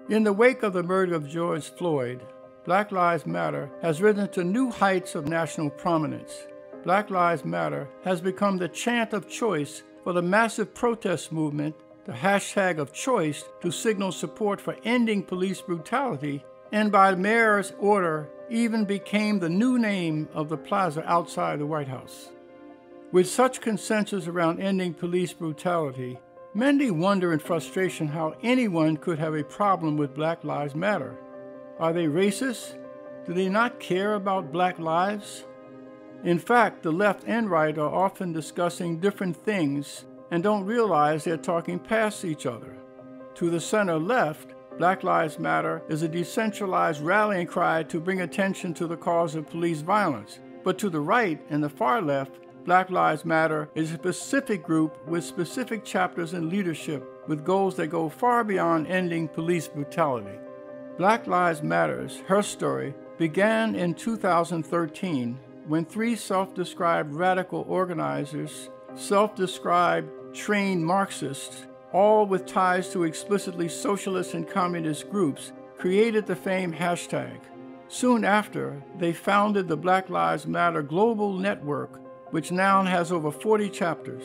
In the wake of the murder of George Floyd, Black Lives Matter has risen to new heights of national prominence. Black Lives Matter has become the chant of choice for the massive protest movement, the hashtag of choice to signal support for ending police brutality, and by the mayor's order even became the new name of the plaza outside the White House. With such consensus around ending police brutality, many wonder in frustration how anyone could have a problem with Black Lives Matter. Are they racist? Do they not care about black lives? In fact, the left and right are often discussing different things and don't realize they're talking past each other. To the center left, Black Lives Matter is a decentralized rallying cry to bring attention to the cause of police violence. But to the right and the far left, Black Lives Matter is a specific group with specific chapters and leadership with goals that go far beyond ending police brutality. Black Lives Matter's, her story, began in 2013 when three self-described radical organizers, self-described trained Marxists, all with ties to explicitly socialist and communist groups, created the famed hashtag. Soon after, they founded the Black Lives Matter Global Network, which now has over 40 chapters.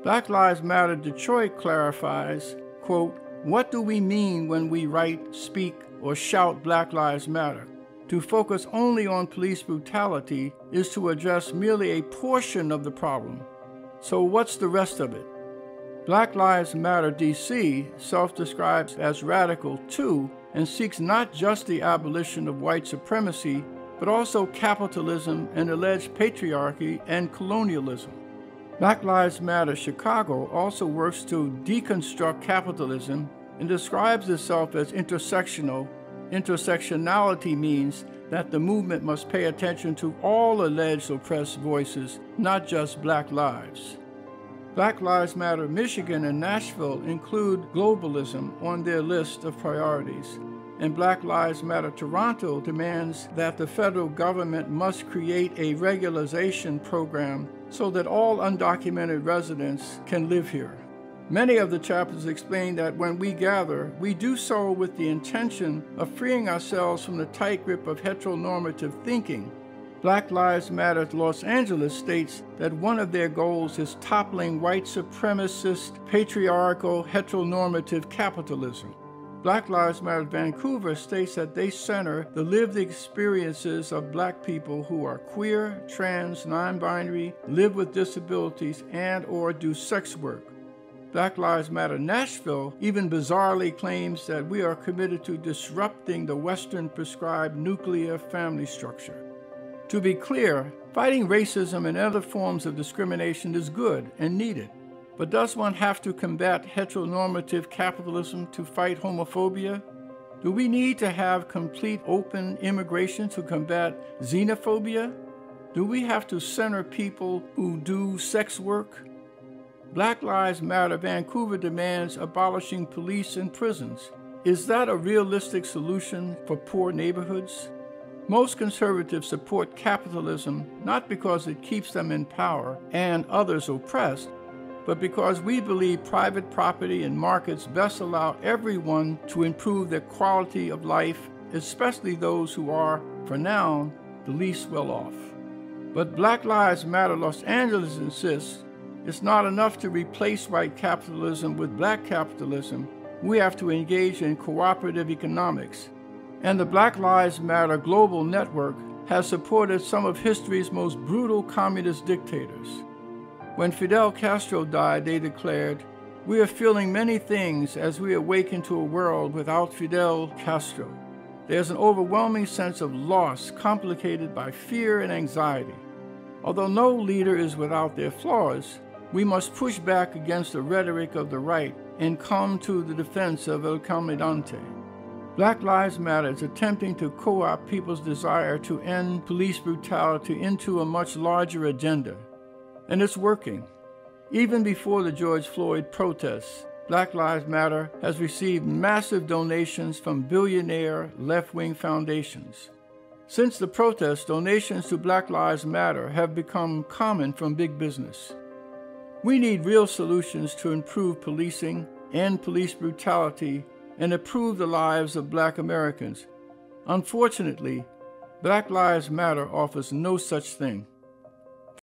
Black Lives Matter Detroit clarifies, quote, "What do we mean when we write, speak, or shout Black Lives Matter? To focus only on police brutality is to address merely a portion of the problem. So what's the rest of it?" Black Lives Matter DC self-describes as radical too and seeks not just the abolition of white supremacy, but also capitalism and alleged patriarchy and colonialism. Black Lives Matter Chicago also works to deconstruct capitalism and describes itself as intersectional. Intersectionality means that the movement must pay attention to all alleged oppressed voices, not just black lives. Black Lives Matter Michigan and Nashville include globalism on their list of priorities, and Black Lives Matter Toronto demands that the federal government must create a regularization program so that all undocumented residents can live here. Many of the chapters explain that when we gather, we do so with the intention of freeing ourselves from the tight grip of heteronormative thinking. Black Lives Matter Los Angeles states that one of their goals is toppling white supremacist, patriarchal, heteronormative capitalism. Black Lives Matter Vancouver states that they center the lived experiences of black people who are queer, trans, non-binary, live with disabilities, and/or do sex work. Black Lives Matter Nashville even bizarrely claims that we are committed to disrupting the Western prescribed nuclear family structure. To be clear, fighting racism and other forms of discrimination is good and needed. But does one have to combat heteronormative capitalism to fight homophobia? Do we need to have complete open immigration to combat xenophobia? Do we have to center people who do sex work? Black Lives Matter Vancouver demands abolishing police and prisons. Is that a realistic solution for poor neighborhoods? Most conservatives support capitalism not because it keeps them in power and others oppressed, but because we believe private property and markets best allow everyone to improve their quality of life, especially those who are, for now, the least well off. But Black Lives Matter Los Angeles insists it's not enough to replace white capitalism with black capitalism. We have to engage in cooperative economics. And the Black Lives Matter Global Network has supported some of history's most brutal communist dictators. When Fidel Castro died, they declared, "We are feeling many things as we awaken to a world without Fidel Castro. There's an overwhelming sense of loss complicated by fear and anxiety. Although no leader is without their flaws, we must push back against the rhetoric of the right and come to the defense of El Comandante." Black Lives Matter is attempting to co-opt people's desire to end police brutality into a much larger agenda. And it's working. Even before the George Floyd protests, Black Lives Matter has received massive donations from billionaire left-wing foundations. Since the protests, donations to Black Lives Matter have become common from big business. We need real solutions to improve policing, end police brutality, and improve the lives of Black Americans. Unfortunately, Black Lives Matter offers no such thing.